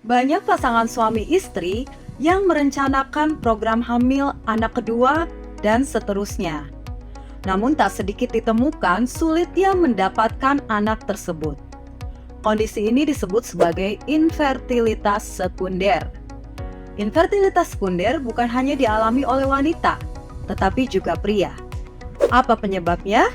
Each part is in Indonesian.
Banyak pasangan suami istri yang merencanakan program hamil anak kedua dan seterusnya. Namun tak sedikit ditemukan sulitnya mendapatkan anak tersebut. Kondisi ini disebut sebagai infertilitas sekunder. Infertilitas sekunder bukan hanya dialami oleh wanita, tetapi juga pria. Apa penyebabnya?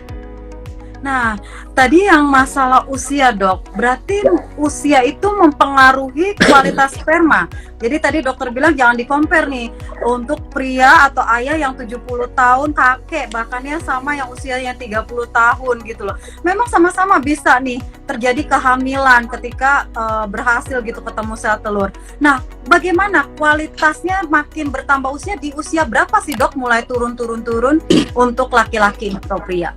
Nah, tadi yang masalah usia, Dok. Berarti usia itu mempengaruhi kualitas sperma. Jadi tadi dokter bilang jangan di-compare nih untuk pria atau ayah yang 70 tahun, kakek bahkannya sama yang usianya 30 tahun gitu loh. Memang sama-sama bisa nih terjadi kehamilan ketika berhasil gitu ketemu sel telur. Nah, bagaimana kualitasnya makin bertambah usia di usia berapa sih, Dok? Mulai turun untuk laki-laki atau pria?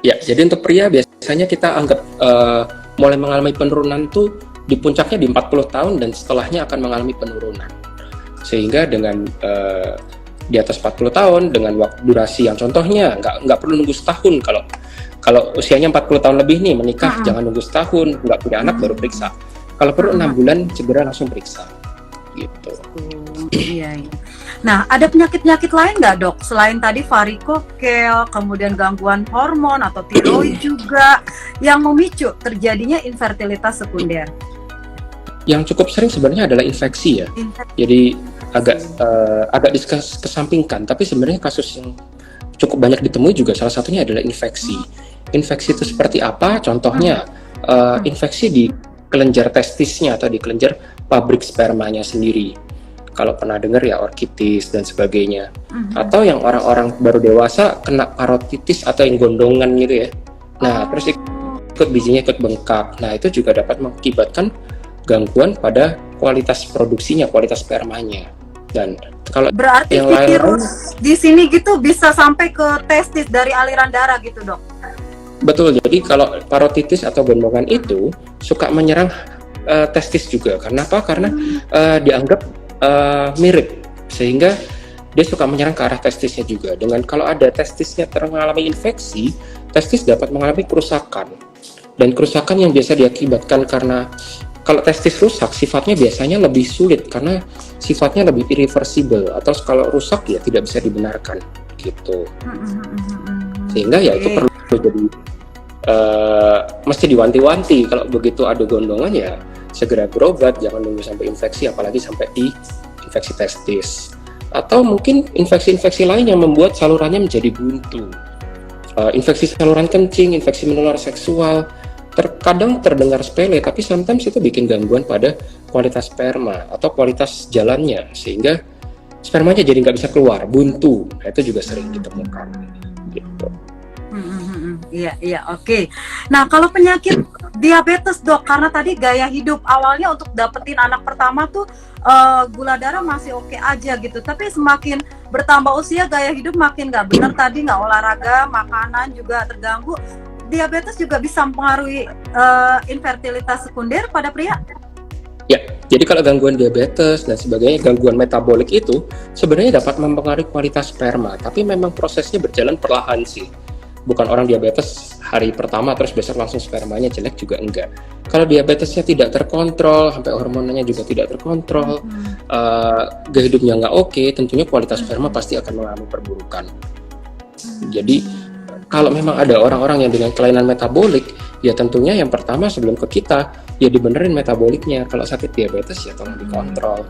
Ya, jadi untuk pria biasanya kita anggap mulai mengalami penurunan tuh di puncaknya di 40 tahun dan setelahnya akan mengalami penurunan. Sehingga dengan di atas 40 tahun dengan waktu durasi yang contohnya nggak perlu nunggu setahun. Kalau usianya 40 tahun lebih nih menikah, jangan nunggu setahun, nggak punya anak baru periksa. Kalau perlu 6 bulan segera langsung periksa. Gitu. Iya. Nah, ada penyakit-penyakit lain nggak, Dok? Selain tadi varikokel, kemudian gangguan hormon atau tiroid juga yang memicu terjadinya infertilitas sekunder. Yang cukup sering sebenarnya adalah infeksi ya. Jadi agak dikesampingkan, tapi sebenarnya kasus yang cukup banyak ditemui juga salah satunya adalah infeksi. Infeksi itu seperti apa? Contohnya infeksi di kelenjar testisnya atau di kelenjar pabrik spermanya sendiri. Kalau pernah dengar ya orkitis dan sebagainya. Atau yang orang-orang baru dewasa kena parotitis atau yang gondongan gitu ya. Nah, terus ikut bijinya ikut bengkak. Nah, itu juga dapat mengakibatkan gangguan pada kualitas produksinya, kualitas spermanya. Dan kalau berarti yang virus di sini gitu bisa sampai ke testis dari aliran darah gitu, Dok? Betul, jadi kalau parotitis atau gondongan itu suka menyerang testis juga. Karena apa? Karena dianggap mirip, sehingga dia suka menyerang ke arah testisnya juga. Dengan kalau ada testisnya mengalami infeksi, testis dapat mengalami kerusakan. Dan kerusakan yang biasa diakibatkan karena kalau testis rusak sifatnya biasanya lebih sulit karena sifatnya lebih irreversible, atau kalau rusak ya tidak bisa dibenarkan gitu. Sehingga ya itu perlu jadi mesti diwanti-wanti kalau begitu ada gondongan ya segera berobat, jangan nunggu sampai infeksi, apalagi sampai di infeksi testis. Atau mungkin infeksi-infeksi lain yang membuat salurannya menjadi buntu. Infeksi saluran kencing, infeksi menular seksual, terkadang terdengar sepele, tapi sometimes itu bikin gangguan pada kualitas sperma atau kualitas jalannya, sehingga spermanya jadi nggak bisa keluar, buntu. Nah, itu juga sering ditemukan. Gitu. Iya, oke. Nah, kalau penyakit diabetes, Dok, karena tadi gaya hidup awalnya untuk dapetin anak pertama tuh gula darah masih oke aja gitu, tapi semakin bertambah usia gaya hidup makin nggak benar, tadi nggak olahraga, makanan juga terganggu. Diabetes juga bisa mempengaruhi infertilitas sekunder pada pria? Ya, jadi kalau gangguan diabetes dan sebagainya, gangguan metabolik itu sebenarnya dapat mempengaruhi kualitas sperma, tapi memang prosesnya berjalan perlahan sih. Bukan orang diabetes hari pertama terus besok langsung spermanya jelek juga enggak. Kalau diabetesnya tidak terkontrol, sampai hormonnya juga tidak terkontrol, gaya hidupnya nggak oke, tentunya kualitas sperma pasti akan mengalami perburukan. Jadi kalau memang ada orang-orang yang dengan kelainan metabolik, ya tentunya yang pertama sebelum ke kita, ya dibenerin metaboliknya. Kalau sakit diabetes ya tolong dikontrol.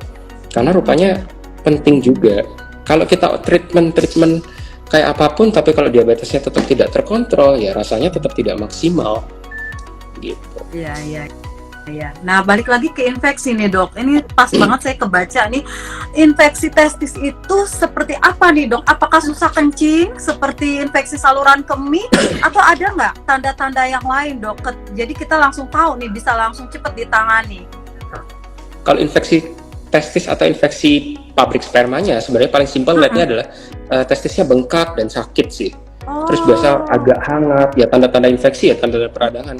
Karena rupanya penting juga. Kalau kita treatment kayak apapun, tapi kalau diabetesnya tetap tidak terkontrol, ya rasanya tetap tidak maksimal. Gitu. Iya. Nah, balik lagi ke infeksi nih, Dok. Ini pas banget saya kebaca nih. Infeksi testis itu seperti apa nih, Dok? Apakah susah kencing seperti infeksi saluran kemih atau ada nggak tanda-tanda yang lain, Dok? Jadi kita langsung tahu nih, bisa langsung cepat ditangani. Kalau infeksi testis atau infeksi pabrik spermanya sebenarnya paling simpel lihatnya adalah testisnya bengkak dan sakit sih. Terus biasa agak hangat, ya tanda-tanda infeksi ya, tanda-tanda peradangan.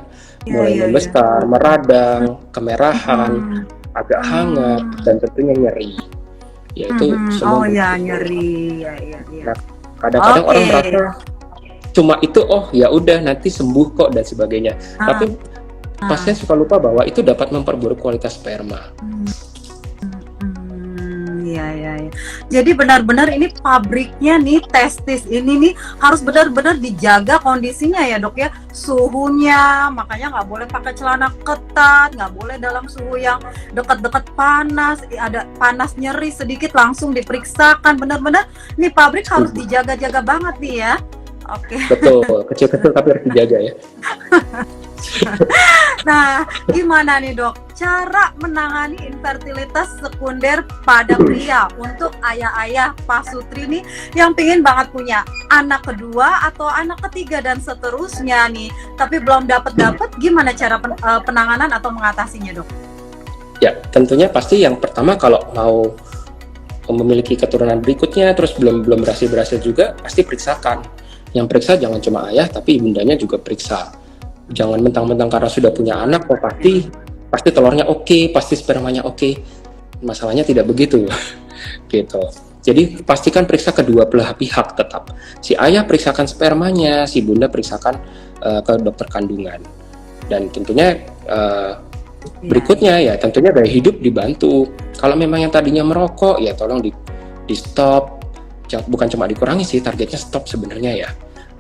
Mulai membesar, meradang, kemerahan, agak hangat, dan tentunya nyeri. Yaitu semua. Oh ya, nyeri. Ya. Nah, kadang-kadang orang merasa cuma itu, oh ya udah nanti sembuh kok dan sebagainya. Tapi pasien suka lupa bahwa itu dapat memperburuk kualitas sperma. iya. Jadi benar-benar ini pabriknya nih, testis ini nih harus benar-benar dijaga kondisinya ya dok ya, suhunya, makanya nggak boleh pakai celana ketat, nggak boleh dalam suhu yang dekat-dekat panas, ada panas nyeri sedikit langsung diperiksakan, benar-benar nih pabrik harus dijaga-jaga banget nih ya. Oke. Betul, kecil-kecil tapi harus dijaga ya. Nah, gimana nih dok cara menangani infertilitas sekunder pada pria untuk ayah-ayah Pak Sutri nih yang pingin banget punya anak kedua atau anak ketiga dan seterusnya nih, tapi belum dapat, gimana cara penanganan atau mengatasinya dok? Ya, tentunya pasti yang pertama kalau mau memiliki keturunan berikutnya terus belum berhasil juga, pasti periksakan. Yang periksa jangan cuma ayah tapi ibundanya juga periksa. Jangan mentang-mentang karena sudah punya anak kok pasti telurnya oke, pasti spermanya oke. Masalahnya tidak begitu. Gitu. Jadi pastikan periksa kedua belah pihak tetap. Si ayah periksakan spermanya, si bunda periksakan ke dokter kandungan. Dan tentunya berikutnya ya tentunya gaya hidup dibantu. Kalau memang yang tadinya merokok ya tolong di stop. Bukan cuma dikurangi sih, targetnya stop sebenarnya ya.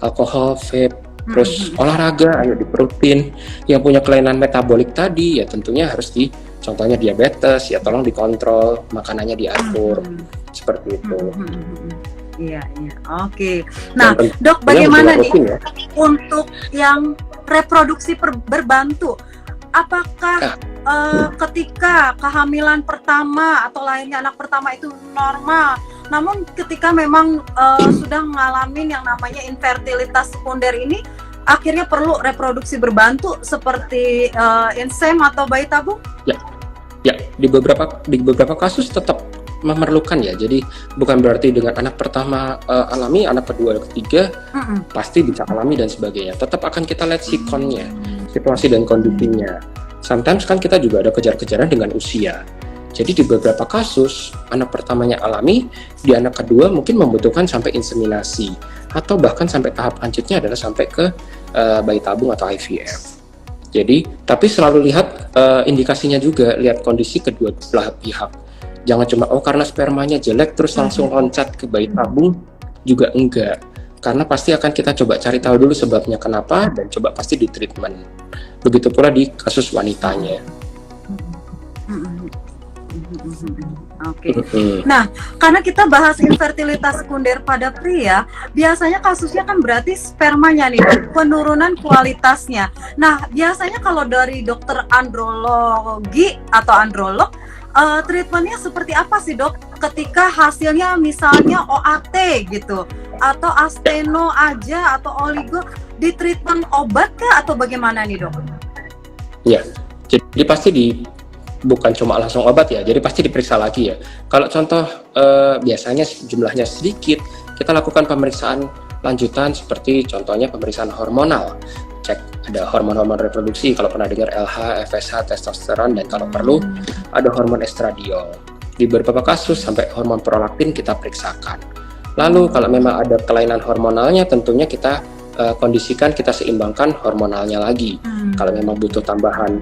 Alkohol, vape, terus olahraga, ayo diperutin. Yang punya kelainan metabolik tadi ya tentunya harus contohnya diabetes ya tolong dikontrol, makanannya diatur seperti itu. Iya, oke. Nah dok, bagaimana nih untuk yang reproduksi berbantu? Apakah ketika kehamilan pertama atau lahirnya anak pertama itu normal, namun ketika memang sudah mengalami yang namanya infertilitas sekunder ini, akhirnya perlu reproduksi berbantu seperti insem atau bayi tabung? Ya, di beberapa kasus tetap memerlukan ya. Jadi bukan berarti dengan anak pertama alami, anak kedua, ketiga pasti bisa alami dan sebagainya. Tetap akan kita lihat sikonnya, situasi dan kondisinya. Sometimes kan kita juga ada kejar-kejaran dengan usia. Jadi di beberapa kasus anak pertamanya alami, di anak kedua mungkin membutuhkan sampai inseminasi atau bahkan sampai tahap lanjutnya adalah sampai ke bayi tabung atau IVF. Jadi tapi selalu lihat indikasinya juga, lihat kondisi kedua belah pihak. Jangan cuma karena spermanya jelek terus langsung loncat ke bayi tabung, juga enggak. Karena pasti akan kita coba cari tahu dulu sebabnya kenapa dan coba pasti di treatment. Begitu pula di kasus wanitanya. Oke. Nah, karena kita bahas infertilitas sekunder pada pria, biasanya kasusnya kan berarti spermanya nih, penurunan kualitasnya. Nah, biasanya kalau dari dokter andrologi atau androlog, treatmentnya seperti apa sih dok? Ketika hasilnya misalnya OAT gitu, atau asteno aja atau oligo, di treatment obat kah atau bagaimana nih dok? Ya, jadi pasti bukan cuma langsung obat ya, jadi pasti diperiksa lagi ya. Kalau contoh biasanya jumlahnya sedikit, kita lakukan pemeriksaan lanjutan seperti contohnya pemeriksaan hormonal. Cek ada hormon-hormon reproduksi, kalau pernah dengar LH, FSH, testosteron, dan kalau perlu ada hormon estradiol. Di beberapa kasus sampai hormon prolaktin kita periksakan. Lalu kalau memang ada kelainan hormonalnya tentunya kita kondisikan, kita seimbangkan hormonalnya lagi. Kalau memang butuh tambahan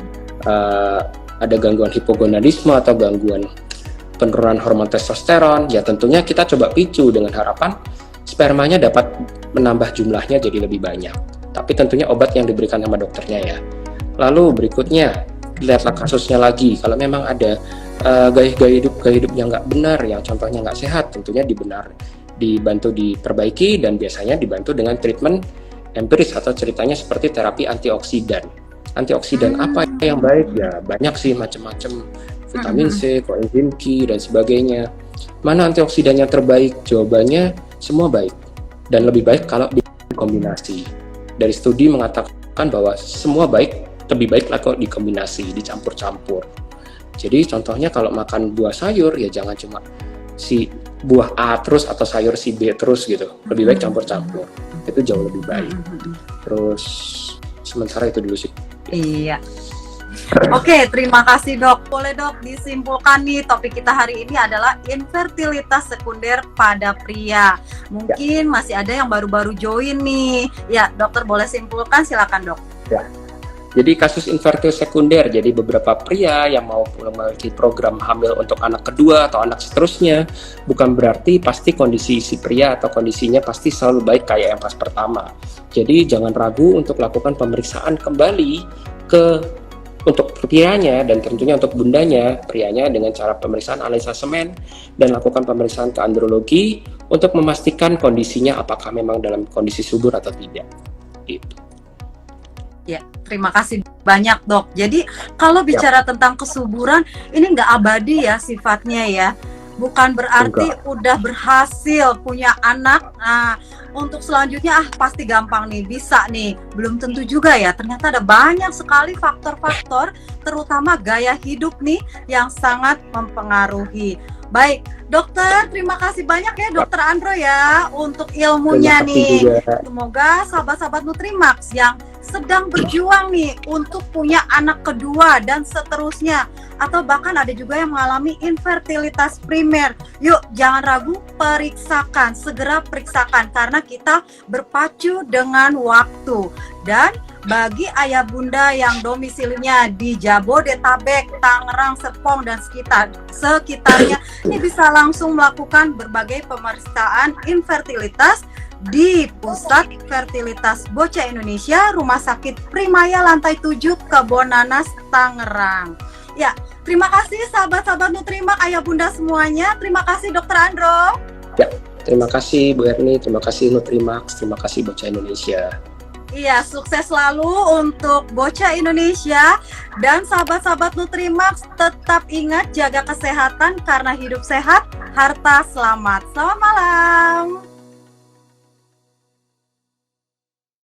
ada gangguan hipogonadisme atau gangguan penurunan hormon testosteron, ya tentunya kita coba picu dengan harapan spermanya dapat menambah jumlahnya jadi lebih banyak. Tapi tentunya obat yang diberikan sama dokternya ya. Lalu berikutnya, lihatlah kasusnya lagi. Kalau memang ada gaya hidup yang nggak benar, yang contohnya nggak sehat, tentunya dibantu diperbaiki dan biasanya dibantu dengan treatment empiris atau ceritanya seperti terapi antioksidan. Antioksidan apa yang baik ya banyak sih macam-macam, vitamin C, koenzim Q dan sebagainya. Mana antioksidan yang terbaik? Jawabannya semua baik dan lebih baik kalau dikombinasi. Dari studi mengatakan bahwa semua baik, lebih baik lah kalau dikombinasi, dicampur-campur. Jadi contohnya kalau makan buah sayur ya jangan cuma si buah A terus atau sayur si B terus gitu. Lebih baik campur-campur. Itu jauh lebih baik. Terus sementara itu dulu sih. Iya. Oke, terima kasih dok. Boleh dok disimpulkan nih topik kita hari ini adalah infertilitas sekunder pada pria. Mungkin masih ada yang baru-baru join nih. Ya, dokter boleh simpulkan, silakan dok. Jadi kasus infertil sekunder, jadi beberapa pria yang mau memiliki program hamil untuk anak kedua atau anak seterusnya, bukan berarti pasti kondisi si pria atau kondisinya pasti selalu baik kayak yang pas pertama. Jadi jangan ragu untuk lakukan pemeriksaan kembali untuk prianya dan tentunya untuk bundanya, prianya dengan cara pemeriksaan analisa semen dan lakukan pemeriksaan ke andrologi untuk memastikan kondisinya apakah memang dalam kondisi subur atau tidak. Gitu. Ya, terima kasih banyak dok. Jadi kalau bicara tentang kesuburan, ini nggak abadi ya sifatnya ya. Bukan berarti udah berhasil punya anak. Nah, untuk selanjutnya pasti gampang nih, bisa nih. Belum tentu juga ya. Ternyata ada banyak sekali faktor-faktor, terutama gaya hidup nih yang sangat mempengaruhi. Baik, dokter, terima kasih banyak ya dokter Andro ya untuk ilmunya nih. Juga. Semoga sahabat-sahabat Nutrimax yang sedang berjuang nih untuk punya anak kedua dan seterusnya, atau bahkan ada juga yang mengalami infertilitas primer, yuk jangan ragu, periksakan, segera periksakan karena kita berpacu dengan waktu. Dan bagi ayah bunda yang domisilinya di Jabodetabek, Tangerang, Serpong dan sekitarnya, ini bisa langsung melakukan berbagai pemeriksaan infertilitas di Pusat Fertilitas Bocah Indonesia, Rumah Sakit Primaya Lantai 7, Kebonanas, Tangerang. Ya, terima kasih sahabat-sahabat Nutrimax, ayah bunda semuanya. Terima kasih Dokter Andro. Ya, terima kasih Bu Erni, terima kasih Nutrimax, terima kasih Bocah Indonesia. Iya, sukses selalu untuk Bocah Indonesia dan sahabat-sahabat Nutrimax, tetap ingat jaga kesehatan karena hidup sehat, harta selamat. Selamat malam.